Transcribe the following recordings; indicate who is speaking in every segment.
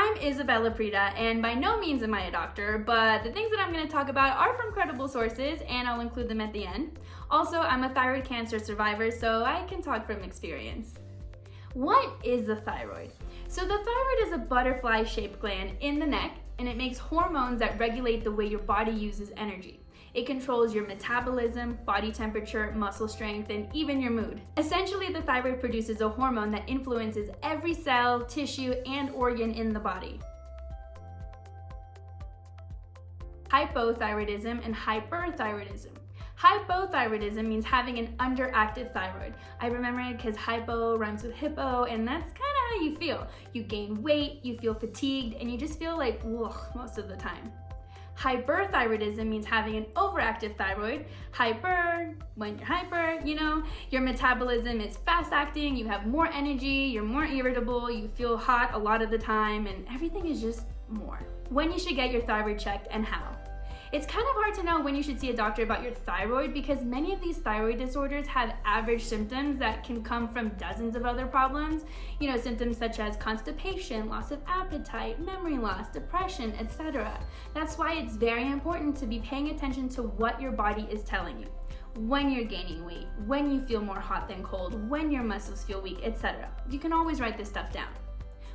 Speaker 1: I'm Isabella Prida, and by no means am I a doctor, but the things that I'm going to talk about are from credible sources, and I'll include them at the end. Also, I'm a thyroid cancer survivor, so I can talk from experience. What is the thyroid? So the thyroid is a butterfly-shaped gland in the neck, and it makes hormones that regulate the way your body uses energy. It controls your metabolism, body temperature, muscle strength, and even your mood. Essentially, the thyroid produces a hormone that influences every cell, tissue, and organ in the body. Hypothyroidism and hyperthyroidism. Hypothyroidism means having an underactive thyroid. I remember it because hypo rhymes with hippo, and that's kind of how you feel. You gain weight, you feel fatigued, and you just feel like ugh most of the time. Hyperthyroidism means having an overactive thyroid. Hyper, when you're hyper, your metabolism is fast acting, you have more energy, you're more irritable, you feel hot a lot of the time, and everything is just more. When you should get your thyroid checked and how. It's kind of hard to know when you should see a doctor about your thyroid because many of these thyroid disorders have average symptoms that can come from dozens of other problems. Symptoms such as constipation, loss of appetite, memory loss, depression, etc. That's why it's very important to be paying attention to what your body is telling you. When you're gaining weight, when you feel more hot than cold, when your muscles feel weak, etc. You can always write this stuff down.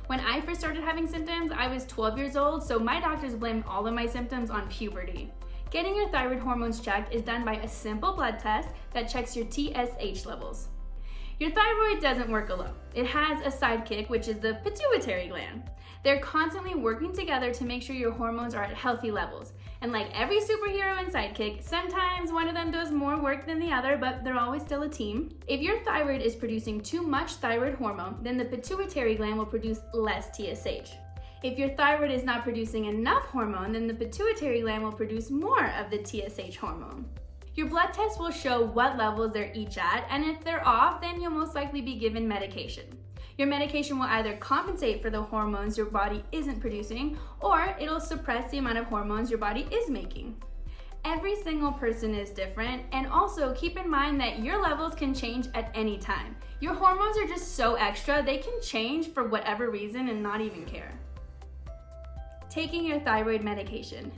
Speaker 1: When I first started having symptoms, I was 12 years old, so my doctors blamed all of my symptoms on puberty. Getting your thyroid hormones checked is done by a simple blood test that checks your TSH levels. Your thyroid doesn't work alone. It has a sidekick, which is the pituitary gland. They're constantly working together to make sure your hormones are at healthy levels. And like every superhero and sidekick, sometimes one of them does more work than the other, but they're always still a team. If your thyroid is producing too much thyroid hormone, then the pituitary gland will produce less TSH. If your thyroid is not producing enough hormone, then the pituitary gland will produce more of the TSH hormone. Your blood test will show what levels they're each at, and if they're off, then you'll most likely be given medication. Your medication will either compensate for the hormones your body isn't producing, or it'll suppress the amount of hormones your body is making. Every single person is different, and also keep in mind that your levels can change at any time. Your hormones are just so extra, they can change for whatever reason and not even care. Taking your thyroid medication.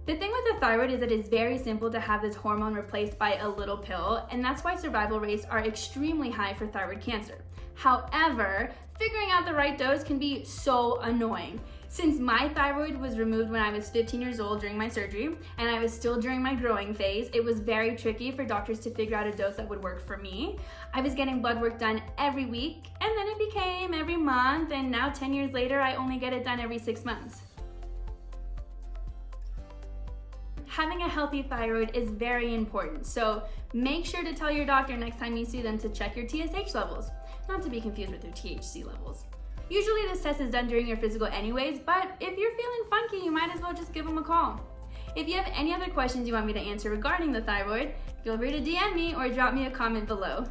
Speaker 1: The thing with the thyroid is that it's very simple to have this hormone replaced by a little pill, and that's why survival rates are extremely high for thyroid cancer. However, figuring out the right dose can be so annoying. Since my thyroid was removed when I was 15 years old during my surgery, and I was still during my growing phase, it was very tricky for doctors to figure out a dose that would work for me. I was getting blood work done every week, and then it became every month, and now 10 years later, I only get it done every 6 months. Having a healthy thyroid is very important, so make sure to tell your doctor next time you see them to check your TSH levels, not to be confused with your THC levels. Usually this test is done during your physical anyways, but if you're feeling funky, you might as well just give them a call. If you have any other questions you want me to answer regarding the thyroid, feel free to DM me or drop me a comment below.